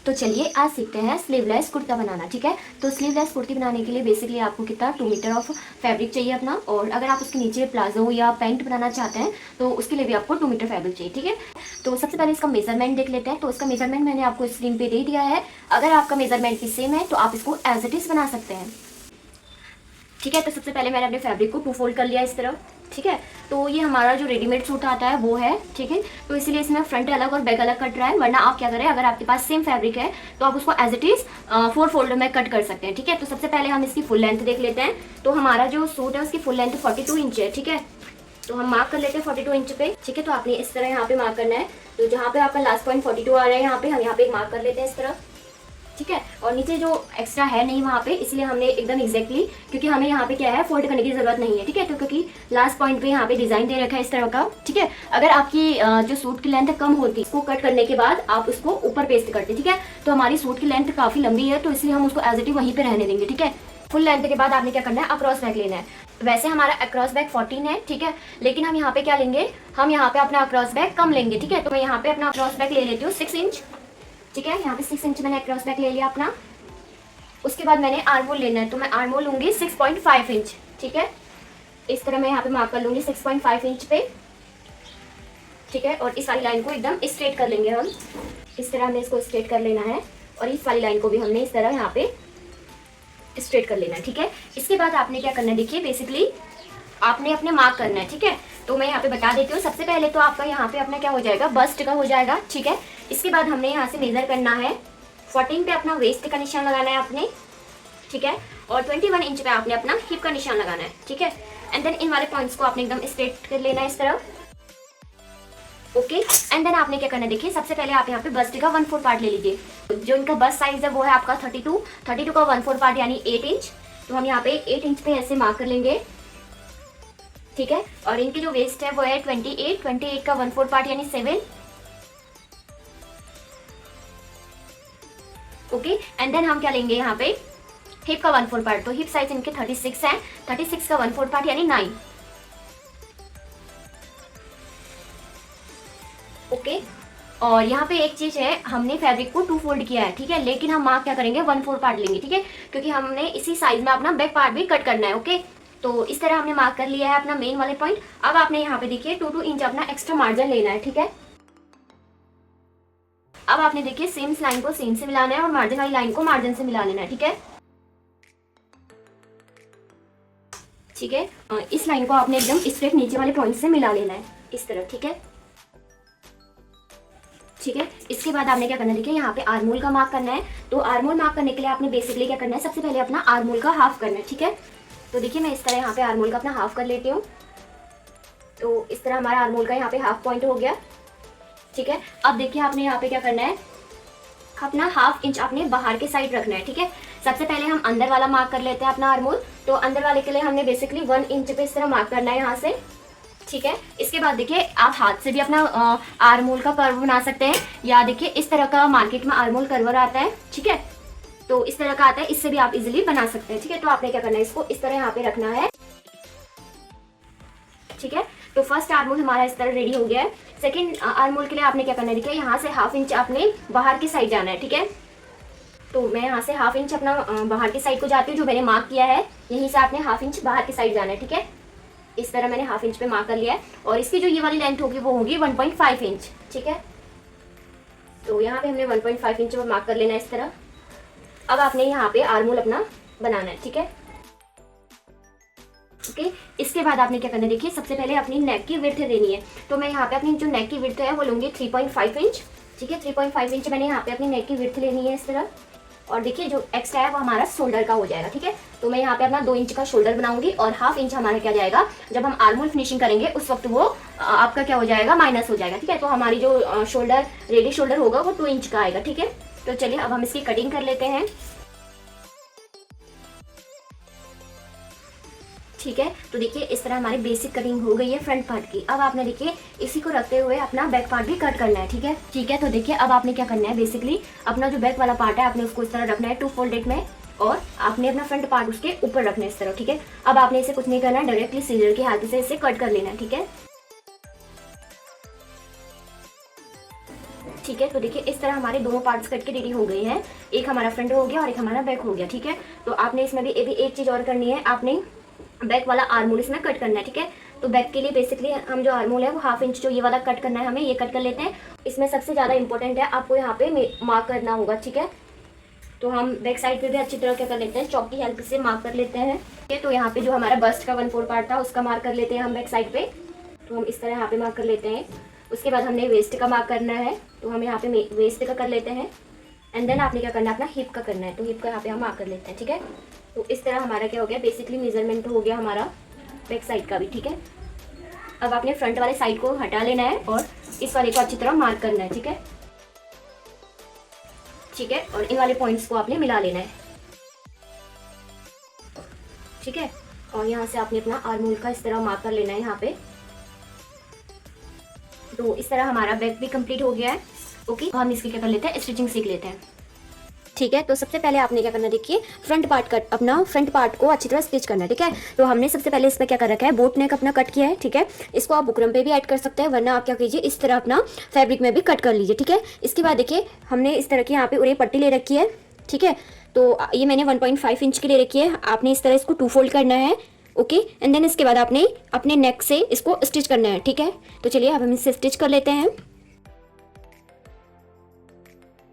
तो चलिए आज सीखते हैं स्लीवलेस कुर्ता बनाना। ठीक है, तो स्लीवलेस कुर्ती बनाने के लिए बेसिकली आपको कितना 2 मीटर ऑफ फैब्रिक चाहिए अपना, और अगर आप उसके नीचे प्लाजो या पैंट बनाना चाहते हैं तो उसके लिए भी आपको 2 मीटर फैब्रिक चाहिए। ठीक है, तो सबसे पहले इसका मेजरमेंट देख लेते हैं। तो इसका मेजरमेंट मैंने आपको स्क्रीन पे दे दिया है। अगर आपका मेजरमेंट भी सेम है तो आप इसको एज इट इज बना सकते हैं। ठीक है, तो सबसे पहले मैंने अपने फैब्रिक को 2 फोल्ड कर लिया इस तरह। ठीक है, तो ये हमारा जो रेडीमेड सूट आता है वो है। ठीक है, तो इसीलिए इसमें फ्रंट अलग और बैक अलग कट रहा है, वरना आप क्या करें, अगर आपके पास सेम फैब्रिक है तो आप उसको एज इट इज 4 फोल्ड में कट कर सकते हैं। ठीक है, तो सबसे पहले हम इसकी फुल लेंथ देख लेते हैं। तो हमारा जो सूट है उसकी फुल लेंथ 42 इंच है। ठीक है, तो हम मार्क कर लेते हैं 42 इंच पे। ठीक है, तो आपने इस तरह यहाँ पे मार्क करना है। तो जहाँ पे आपका लास्ट पॉइंट 42 आ रहा है यहाँ पे हम यहाँ पे एक मार्क कर लेते हैं इस तरह। ठीक है, और नीचे जो एक्स्ट्रा है नहीं वहाँ पे, इसलिए हमने एकदम एग्जैक्टली, क्योंकि हमें यहाँ पे क्या है फोल्ड करने की जरूरत नहीं है। ठीक है, तो क्योंकि लास्ट पॉइंट पे यहाँ पे डिजाइन दे रखा है इस तरह का। ठीक है, अगर आपकी जो सूट की लेंथ कम होती, इसको कट करने के बाद आप उसको ऊपर पेस्ट करते। ठीक है, तो हमारी सूट की लेंथ काफी लंबी है तो इसलिए हम उसको एज इट इज वहीं पे रहने देंगे। ठीक है, फुल लेंथ के बाद आपने क्या करना है, अक्रॉस बैक लेना है। वैसे हमारा अक्रॉस बैक 14 है। ठीक है, लेकिन हम यहाँ पे क्या लेंगे, हम यहाँ पे अपना अक्रॉस बैक कम लेंगे। ठीक है, तो मैं यहाँ पे अपना अक्रॉस बैक ले लेती हूँ 6 इंच। ठीक है, यहाँ पे 6 इंच मैंने अक्रॉस बैक ले लिया अपना। उसके बाद मैंने आर्मोल लेना है, तो मैं आर्मोल लूंगी 6.5 इंच। ठीक है, इस तरह मैं यहाँ पे मार्क कर लूंगी 6.5 इंच पे। ठीक है, और इस वाली लाइन को एकदम स्ट्रेट कर लेंगे हम। इस तरह हमें इसको स्ट्रेट कर लेना है, और इस वाली लाइन को भी हमने इस तरह यहाँ पे स्ट्रेट कर लेना है। ठीक है, इसके बाद आपने क्या करना है, देखिए बेसिकली आपने अपने मार्क करना है। ठीक है, तो मैं यहाँ पे बता देती हूँ। सबसे पहले तो आपका यहाँ पे अपना क्या हो जाएगा, बस्ट का हो जाएगा। ठीक है, इसके बाद हमने यहाँ से मेजर करना है 14 पे अपना वेस्ट का निशान लगाना है आपने। ठीक है, और 21 इंच पे आपने अपना हिप का निशान लगाना है। ठीक है, एंड देन इन वाले पॉइंट्स को आपने एकदम स्ट्रेट कर लेना है इस तरह। ओके, एंड देन आपने क्या करना है, देखिए सबसे पहले आप यहाँ पे बस्ट का 1/4 पार्ट ले लीजिए। जो इनका बस्ट साइज है वो है आपका 32 का 1/4 पार्ट यानी 8 इंच। तो हम यहाँ पे 8 इंच पे ऐसे मार्क कर लेंगे। ठीक है, और इनकी जो वेस्ट है वो है 28 का 1/4 पार्ट यानी 7। ओके, एंड देन हम क्या लेंगे यहाँ पे, हिप का 1/4 पार्ट। तो हिप साइज इनके 36 है, 36 का 1/4 पार्ट यानी 9। ओके, और यहाँ पे एक चीज है, हमने फैब्रिक को 2 फोल्ड किया है। ठीक है, लेकिन हम मार्क क्या करेंगे, 1/4 पार्ट लेंगे। ठीक है, क्योंकि हमने इसी साइज में अपना बैक पार्ट भी कट करना है। ओके, तो इस तरह हमने मार्क कर लिया है अपना मेन वाले पॉइंट। अब आपने यहाँ पे देखिए 2 इंच अपना एक्स्ट्रा मार्जिन लेना है। ठीक है, अब आपने देखिए सेम लाइन को सेम से मिलाना है और मार्जिन वाली लाइन को मार्जिन से मिला लेना है। ठीक है, ठीक है, इस लाइन को आपने एकदम स्ट्रेट नीचे वाले पॉइंट से मिला लेना है इस तरह। ठीक है, ठीक है, इसके बाद आपने क्या करना है, देखिए यहाँ पे आर्मोल का मार्क करना है। तो आर्मोल मार्क करने के लिए आपने बेसिकली क्या करना है, सबसे पहले अपना आर्मोल का हाफ करना है। ठीक है, तो देखिए मैं इस तरह यहाँ पे आर्मोल का अपना हाफ कर लेती हूँ। तो इस तरह हमारा आर्मोल का यहाँ पे हाफ पॉइंट हो गया। ठीक है, अब देखिए आपने यहाँ पे क्या करना है, अपना 1/2 इंच आपने बाहर के साइड रखना है। ठीक है, सबसे पहले हम अंदर वाला मार्क कर लेते हैं अपना आर्मोल। तो अंदर वाले के लिए हमने बेसिकली 1 इंच पे इस तरह मार्क करना है यहाँ से। ठीक है, इसके बाद देखिए आप हाथ से भी अपना आर्मोल का कर्व बना सकते हैं, या देखिए इस तरह का मार्केट में आर्मोल कर्वर आता है। ठीक है, तो इस तरह का आता है, इससे भी आप इजीली बना सकते हैं। ठीक है, तो आपने क्या करना है, इसको इस तरह यहाँ पे रखना है। ठीक है, तो फर्स्ट आर्मोल हमारा इस तरह रेडी हो गया है। सेकंड आर्मोल के लिए आपने क्या करना है, देखिए यहाँ से 1/2 इंच आपने बाहर की साइड जाना है। ठीक है, तो मैं यहाँ से 1/2 इंच अपना बाहर की साइड को जाती हूँ, जो मैंने मार्क किया है यहीं से आपने 1/2 इंच बाहर की साइड जाना है। ठीक है, इस तरह मैंने 1/2 इंच पे मार्क कर लिया है, और इसकी जो ये वाली लेंथ होगी वो होगी 1.5 इंच। ठीक है, तो यहाँ पे हमने 1.5 इंच पर मार्क कर लेना है इस तरह। अब आपने यहाँ पे आर्मोल अपना बनाना है। ठीक है, ओके, इसके बाद आपने क्या करना है, देखिए सबसे पहले अपनी नेक की विड्थ देनी है। तो मैं यहाँ पे अपनी जो नेक की विड्थ है वो लूंगी 3.5 इंच। ठीक है, 3.5 इंच मैंने यहाँ पे अपनी नेक की विड्थ लेनी है इस तरह। और देखिए जो एक्स्ट्रा है वो हमारा शोल्डर का हो जाएगा। ठीक है, तो मैं यहाँ पे अपना 2 इंच का शोल्डर बनाऊंगी, और 1/2 इंच हमारा क्या जाएगा, जब हम आर्मोल फिनिशिंग करेंगे उस वक्त वो आपका क्या हो जाएगा, माइनस हो जाएगा। ठीक है, तो हमारी जो शोल्डर रेडी शोल्डर होगा वो 2 इंच का आएगा। ठीक है, तो चलिए अब हम इसकी कटिंग कर लेते हैं। ठीक है, तो देखिए इस तरह हमारी बेसिक कटिंग हो गई है फ्रंट पार्ट की। अब आपने देखिए इसी को रखते हुए अपना बैक पार्ट भी कट करना है। ठीक है, ठीक है, तो देखिए अब आपने क्या करना है, बेसिकली अपना जो बैक वाला पार्ट है आपने उसको इस तरह रखना है 2 फोल्डेड में, और आपने अपना फ्रंट पार्ट उसके ऊपर रखना है इस तरह। ठीक है, अब आपने इसे कुछ नहीं करना है, डायरेक्टली सीजर की हेल्प से इसे कट कर लेना है। ठीक है, ठीक है, तो देखिए इस तरह हमारे दोनों पार्ट्स कट के रेडी हो गए हैं। एक हमारा फ्रंट हो गया और एक हमारा बैक हो गया। ठीक है, तो आपने इसमें भी एक चीज़ और करनी है, आपने बैक वाला आर्मोल इसमें कट करना है। ठीक है, तो बैक के लिए बेसिकली हम जो आर्मोल है वो 1/2 इंच जो ये वाला कट करना है, हमें ये कट कर लेते हैं। इसमें सबसे ज़्यादा इंपॉर्टेंट है, आपको यहाँ पे मार्क करना होगा। ठीक है, तो हम बैक साइड पे भी अच्छी तरह क्या कर लेते हैं, चॉक की हेल्प से मार्क कर लेते हैं। ठीक है, तो यहाँ पे जो हमारा बस्ट का 1/4 पार्ट था उसका मार्क कर लेते हैं हम बैक साइड पे। तो हम इस तरह यहाँ पे मार्क कर लेते हैं। उसके बाद हमने वेस्ट का मार्क करना है, तो हम यहाँ पे वेस्ट का कर लेते हैं। एंड देन आपने क्या करना है, अपना हिप का करना है, तो हिप का यहाँ पे हम मार्क कर लेते हैं। ठीक है, तो इस तरह हमारा क्या हो गया, बेसिकली मेजरमेंट हो गया हमारा बैक साइड का भी। ठीक है, अब आपने फ्रंट वाले साइड को हटा लेना है और इस वाले को अच्छी तरह मार्क करना है। ठीक है, ठीक है, और इन वाले पॉइंट्स को आपने मिला लेना है। ठीक है, और यहाँ से आपने अपना आर्मोल का इस तरह मार्क कर लेना है यहाँ पे। तो इस तरह हमारा बैक भी कंप्लीट हो गया है। ओके, हम इसकी क्या कर लेते हैं, स्टिचिंग सीख लेते हैं। ठीक है, तो सबसे पहले आपने क्या करना है, देखिए अपना फ्रंट पार्ट को अच्छी तरह स्टिच करना है। ठीक है, तो हमने सबसे पहले इसमें क्या कर रखा है, बोट नेक अपना कट किया है। ठीक है, इसको आप बुकरम पे भी ऐड कर सकते हैं, वरना आप क्या कीजिए, इस तरह अपना फैब्रिक में भी कट कर लीजिए। ठीक है, इसके बाद देखिए हमने इस तरह की यहाँ पे उरे पट्टी ले रखी है। ठीक है, तो ये मैंने 1.5 इंच की ले रखी है। आपने इस तरह इसको 2 फोल्ड करना है। ओके, एंड देन इसके बाद आपने अपने नेक से इसको स्टिच करना है। ठीक है, तो चलिए अब हम इसे स्टिच कर लेते हैं।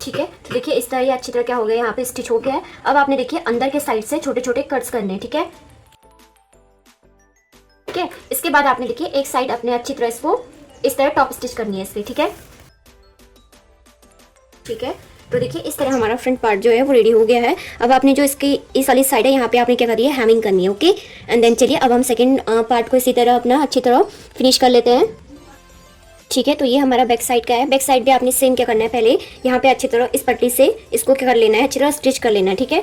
ठीक है, तो देखिए इस तरह ये अच्छी तरह क्या हो गया, यहाँ पे स्टिच हो गया है। अब आपने देखिए अंदर के साइड से छोटे छोटे कट्स करने हैं। ठीक है, ठीक है, इसके बाद आपने देखिए एक साइड अपने अच्छी तरह इसको इस तरह टॉप स्टिच करनी है इस पे। ठीक है, ठीक है, तो देखिए इस तरह हमारा फ्रंट पार्ट जो है वो रेडी हो गया है। अब आपने जो इसकी इस वाली साइड है यहाँ पे आपने क्या करी है, हैमिंग करनी है। ओके, एंड देन चलिए अब हम सेकंड पार्ट को इसी तरह अपना अच्छी तरह फिनिश कर लेते हैं। ठीक है, तो ये हमारा बैक साइड का है। बैक साइड भी आपने सेम क्या करना है, पहले यहाँ पे अच्छी तरह इस पट्टी से इसको क्या कर लेना है, अच्छी तरह स्टिच कर लेना है। ठीक है,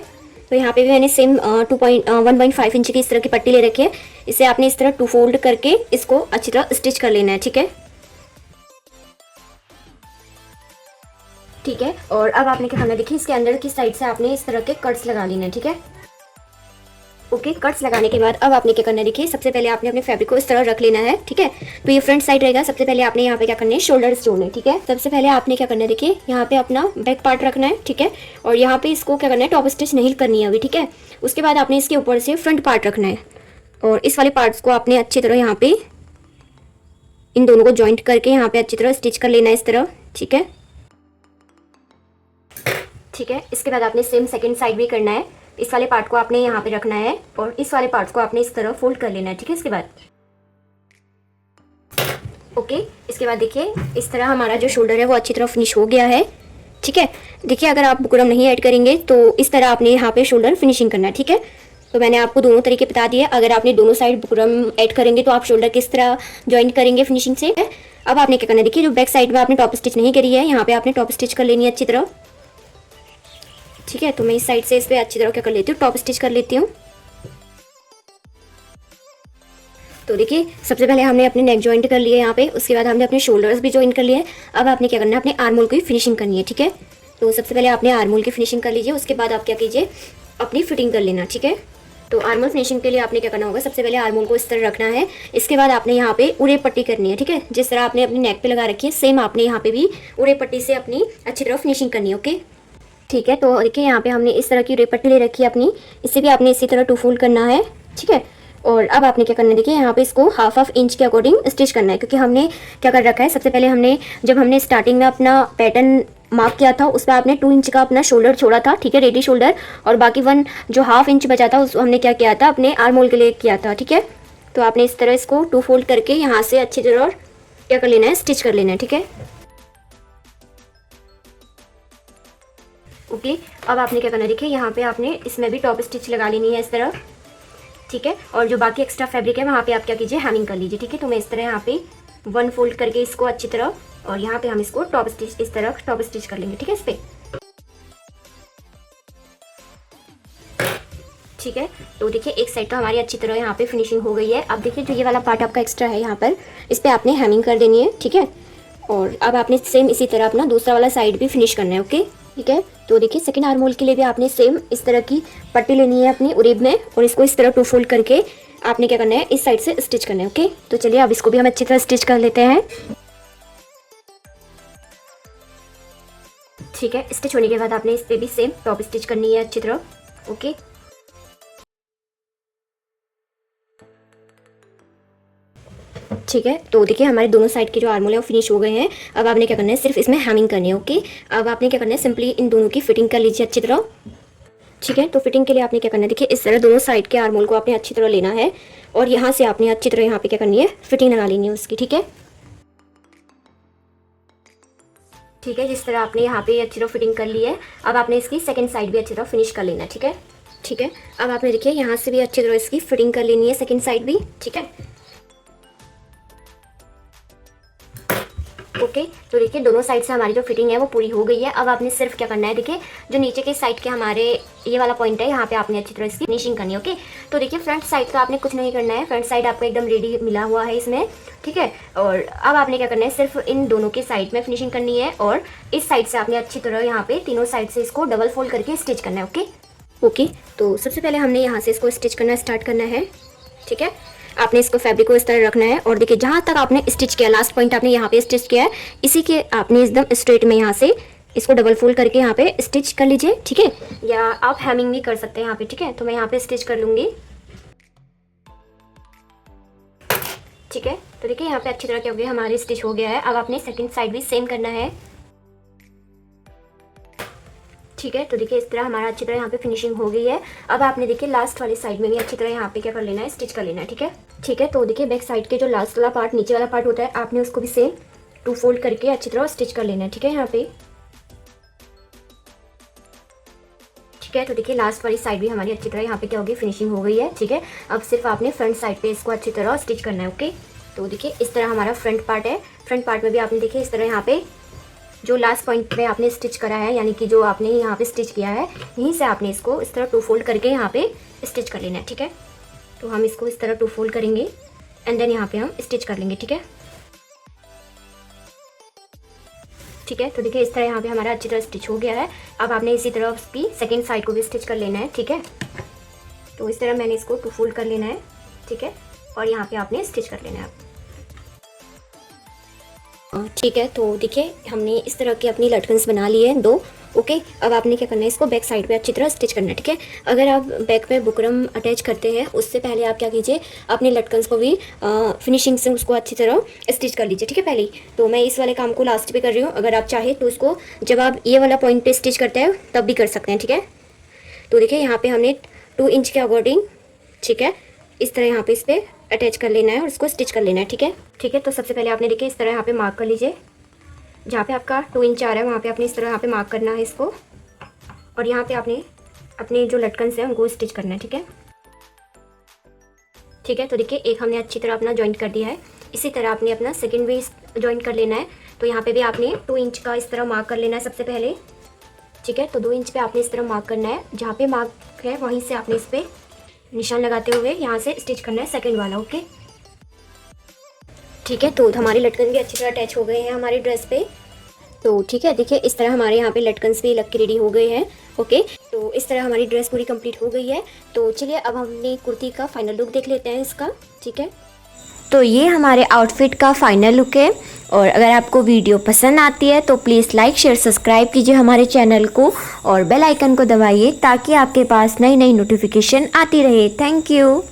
तो यहाँ पे भी मैंने सेम 1.5 इंच की इस तरह की पट्टी ले रखी है। इसे आपने इस तरह 2 फोल्ड करके इसको अच्छी तरह स्टिच कर लेना है। ठीक है, ठीक है, और अब आपने क्या करना है, देखिए इसके अंदर की साइड से आपने इस तरह के कट्स लगा लेना है। ठीक है, ओके, कट्स लगाने के बाद अब आपने क्या करना है, देखिए सबसे पहले आपने अपने फैब्रिक को इस तरह रख लेना है। ठीक है, तो ये फ्रंट साइड रहेगा। सबसे पहले आपने यहाँ पे क्या करना है, शोल्डर्स जोड़ने। ठीक है, सबसे पहले आपने क्या करना है, देखिए यहाँ पे अपना बैक पार्ट रखना है। ठीक है, और यहाँ पे इसको क्या करना है, टॉप स्टिच नहीं करनी है अभी। ठीक है, उसके बाद आपने इसके ऊपर से फ्रंट पार्ट रखना है और इस वाले पार्ट्स को आपने अच्छी तरह यहाँ पे इन दोनों को ज्वाइंट करके यहाँ पे अच्छी तरह स्टिच कर लेना है इस तरह। ठीक है, ठीक है, इसके बाद आपने सेम सेकंड साइड भी करना है। इस वाले पार्ट को आपने यहाँ पे रखना है और इस वाले पार्ट को आपने इस तरह फोल्ड कर लेना है। ठीक है, इसके बाद ओके, इसके बाद देखिए इस तरह हमारा जो शोल्डर है वो अच्छी तरह फिनिश हो गया है। ठीक है, देखिए अगर आप बुकरम नहीं ऐड करेंगे तो इस तरह आपने यहाँ पे शोल्डर फिनिशिंग करना है। ठीक है, तो मैंने आपको दोनों तरीके बता दिए। अगर आपने दोनों साइड बुकरम ऐड करेंगे तो आप शोल्डर किस तरह ज्वाइंट करेंगे फिनिशिंग से। अब आपने क्या करना है, देखिए जो बैक साइड में आपने टॉप स्टिच नहीं करी है, यहाँ पे आपने टॉप स्टिच कर लेनी है अच्छी तरह। ठीक है, तो मैं इस साइड से इस पर अच्छी तरह क्या कर लेती हूँ, टॉप स्टिच कर लेती हूँ। तो देखिए सबसे पहले हमने अपने नेक जॉइंट कर लिए यहाँ पे, उसके बाद हमने अपने शोल्डर्स भी जॉइंट कर लिए। अब आपने क्या करना है, अपने आर्मोल की फिनिशिंग करनी है। ठीक है, तो सबसे पहले आपने आर्मोल की फिनिशिंग कर लीजिए, उसके बाद आप क्या कीजिए, अपनी फिटिंग कर लेना। ठीक है, तो आर्मोल फिनिशिंग के लिए आपने क्या करना होगा, सबसे पहले आर्मोल को इस तरह रखना है। इसके बाद आपने यहाँ पे उड़े पट्टी करनी है। ठीक है, जिस तरह आपने अपनी नेक पे लगा रखी है सेम आपने यहाँ पे भी उड़े पट्टी से अपनी अच्छी तरह फिनिशिंग करनी है। ओके, ठीक है, तो देखिए यहाँ पे हमने इस तरह की उड़े पट्टी ले रखी है अपनी, इसे भी आपने इसी तरह 2 फोल्ड करना है। ठीक है, और अब आपने क्या करना है, देखिए यहाँ पे इसको 1/2 इंच के अकॉर्डिंग स्टिच करना है, क्योंकि हमने क्या कर रखा है, सबसे पहले हमने जब हमने स्टार्टिंग में अपना पैटर्न मार्क किया था उस पर आपने 2 इंच का अपना शोल्डर छोड़ा था। ठीक है, रेडी शोल्डर, और बाकी 1 जो 1/2 इंच बचा था उस हमने क्या किया था, अपने आर्मोल के लिए किया था। ठीक है, तो आपने इस तरह इसको 2 फोल्ड करके यहाँ से अच्छी तरह क्या कर लेना है, स्टिच कर लेना है। ठीक है, ओके, अब आपने क्या करना है, देखिए यहाँ पे आपने इसमें भी टॉप स्टिच लगा लेनी है इस तरह। ठीक है, और जो बाकी एक्स्ट्रा फैब्रिक है वहाँ पे आप क्या कीजिए, हैमिंग कर लीजिए। ठीक है, तो मैं इस तरह यहाँ पे 1 फोल्ड करके इसको अच्छी तरह, और यहाँ पे हम इसको टॉप स्टिच इस तरह टॉप स्टिच कर लेंगे। ठीक है, इस पे। ठीक है, तो देखिए एक साइड तो हमारी अच्छी तरह यहाँ पे फिनिशिंग हो गई है। अब देखिए जो ये वाला पार्ट आपका एक्स्ट्रा है यहाँ पर, इस पर आपने हैमिंग कर देनी है। ठीक है, और अब आपने सेम इसी तरह अपना दूसरा वाला साइड भी फिनिश करना है। ओके, ठीक है, तो देखिए सेकंड आर्मोल के लिए भी आपने सेम इस तरह की पट्टी लेनी है अपनी उरेब में, और इसको इस तरह 2 फोल्ड करके आपने क्या करना है, इस साइड से स्टिच करना है। ओके, तो चलिए अब इसको भी हम अच्छी तरह स्टिच कर लेते हैं। ठीक है, स्टिच होने के बाद आपने इस पे भी सेम टॉप स्टिच करनी है अच्छी तरह। ओके, ठीक है, तो देखिए हमारे दोनों साइड के जो आर्मोल है वो फिनिश हो गए हैं। अब आपने क्या करना है, सिर्फ इसमें हैमिंग करनी है। ओके, अब आपने क्या करना है, सिंपली इन दोनों की फिटिंग कर लीजिए अच्छी तरह। ठीक है, तो फिटिंग के लिए आपने क्या करना है, देखिए इस तरह दोनों साइड के आर्मोल को आपने अच्छी तरह लेना है और यहाँ से आपने अच्छी तरह यहाँ पे क्या करनी है, फिटिंग लगा लेनी है उसकी। ठीक है, ठीक है, जिस तरह आपने यहाँ पे अच्छी तरह फिटिंग कर ली है, अब आपने इसकी सेकंड साइड भी अच्छी तरह फिनिश कर लेना है। ठीक है, ठीक है, अब आपने देखिए यहाँ से भी अच्छी तरह इसकी फिटिंग कर लेनी है सेकंड साइड भी। ठीक है, ओके, तो देखिए दोनों साइड से हमारी जो फिटिंग है वो पूरी हो गई है। अब आपने सिर्फ क्या करना है, देखिए जो नीचे के साइड के हमारे ये वाला पॉइंट है, यहाँ पे आपने अच्छी तरह इसकी फिनिशिंग करनी है। ओके, तो देखिए फ्रंट साइड का आपने कुछ नहीं करना है, फ्रंट साइड आपको एकदम रेडी मिला हुआ है इसमें। ठीक है, और अब आपने क्या करना है, सिर्फ इन दोनों के साइड में फिनिशिंग करनी है और इस साइड से आपने अच्छी तरह यहाँ पे तीनों साइड से इसको डबल फोल्ड करके स्टिच करना है। ओके, ओके, तो सबसे पहले हमने यहाँ से इसको स्टिच करना स्टार्ट करना है। ठीक है, आपने इसको फैब्रिक को इस तरह रखना है और देखिए जहाँ तक आपने स्टिच किया, लास्ट पॉइंट आपने यहाँ पे स्टिच किया है, इसी के आपने एकदम स्ट्रेट में यहाँ से इसको डबल फोल्ड करके यहाँ पे स्टिच कर लीजिए। ठीक है, या आप हैमिंग भी कर सकते हैं यहाँ पे। ठीक है, तो मैं यहाँ पे स्टिच कर लूँगी। ठीक है, तो देखिए यहाँ पे अच्छी तरह क्या हो गया, हमारी स्टिच हो गया है। अब आपने सेकेंड साइड भी सेम करना है। ठीक है, तो देखिए इस तरह हमारा अच्छी तरह यहाँ पे फिनिशिंग हो गई है। अब आपने देखिए लास्ट वाली साइड में भी अच्छी तरह यहाँ पे क्या कर लेना है, स्टिच कर लेना है। ठीक है, ठीक है, तो देखिए बैक साइड के जो लास्ट वाला पार्ट, नीचे वाला पार्ट होता है, आपने उसको भी सेम 2 फोल्ड करके अच्छी तरह स्टिच कर लेना है। ठीक है, यहाँ पे ठीक है, तो देखिए लास्ट वाली साइड भी हमारी अच्छी तरह यहाँ पे क्या होगी, फिनिशिंग हो गई है। ठीक है, अब सिर्फ आपने फ्रंट साइड पे इसको अच्छी तरह स्टिच करना है। ओके, तो देखिए इस तरह हमारा फ्रंट पार्ट है। फ्रंट पार्ट में भी आपने देखिए इस तरह यहाँ पे जो लास्ट पॉइंट पे आपने स्टिच करा है, यानी कि जो आपने यहाँ पे स्टिच किया है, यहीं से आपने इसको इस तरह 2 फोल्ड करके यहाँ पे स्टिच कर लेना है। ठीक है, तो हम इसको इस तरह 2 फोल्ड करेंगे एंड देन यहाँ पे हम स्टिच कर लेंगे। ठीक है, ठीक है, तो देखिए इस तरह यहाँ पे हमारा अच्छी तरह स्टिच हो गया है। अब आपने इसी तरह उसकी सेकेंड साइड को भी स्टिच कर लेना है। ठीक है, तो इस तरह मैंने इसको 2 फोल्ड कर लेना है। ठीक है, और यहाँ पे आपने स्टिच कर लेना है। ठीक है, तो देखिए हमने इस तरह के अपनी लटकन्स बना लिए हैं 2। ओके, अब आपने क्या करना है, इसको बैक साइड पे अच्छी तरह स्टिच करना है। ठीक है, अगर आप बैक पे बुकरम अटैच करते हैं, उससे पहले आप क्या कीजिए, अपने लटकन्स को भी फिनिशिंग से उसको अच्छी तरह स्टिच कर लीजिए। ठीक है, पहले तो मैं इस वाले काम को लास्ट पे कर रही हूँ। अगर आप चाहे तो उसको जब आप ये वाला पॉइंट पे स्टिच करते हैं तब भी कर सकते हैं। ठीक है, तो देखिए यहाँ पे हमने 2 इंच के अकॉर्डिंग, ठीक है, इस तरह यहाँ पे इस पर अटैच कर लेना है और इसको स्टिच कर लेना है। ठीक है, ठीक है, तो सबसे पहले आपने देखिए इस तरह यहाँ पे मार्क कर लीजिए, जहाँ पे आपका 2 इंच आ रहा है वहाँ पे आपने इस तरह यहाँ पे मार्क करना है इसको, और यहाँ पे आपने अपने जो लटकन्स हैं उनको स्टिच करना है। ठीक है, ठीक है, तो देखिए एक हमने अच्छी तरह अपना जॉइंट कर दिया है। इसी तरह आपने अपना सेकंड भी जॉइंट कर लेना है। तो यहाँ पे भी आपने 2 इंच का इस तरह मार्क कर लेना है सबसे पहले। ठीक है, तो 2 इंच पे आपने इस तरह मार्क करना है, जहाँ पे मार्क है वहीं से आपने इस पर निशान लगाते हुए यहाँ से स्टिच करना है सेकेंड वाला। ओके, ठीक है, तो हमारे लटकन भी अच्छी तरह अटैच हो गए हैं हमारी ड्रेस पे। तो ठीक है, देखिए इस तरह हमारे यहाँ पे लटकन्स भी लग के रेडी हो गए हैं। ओके, तो इस तरह हमारी ड्रेस पूरी कंप्लीट हो गई है। तो चलिए अब हमने कुर्ती का फाइनल लुक देख लेते हैं इसका। ठीक है, तो ये हमारे आउटफिट का फाइनल लुक है। और अगर आपको वीडियो पसंद आती है तो प्लीज़ लाइक शेयर सब्सक्राइब कीजिए हमारे चैनल को और बेल आइकन को दबाइए ताकि आपके पास नई नई नोटिफिकेशन आती रहे। Thank you.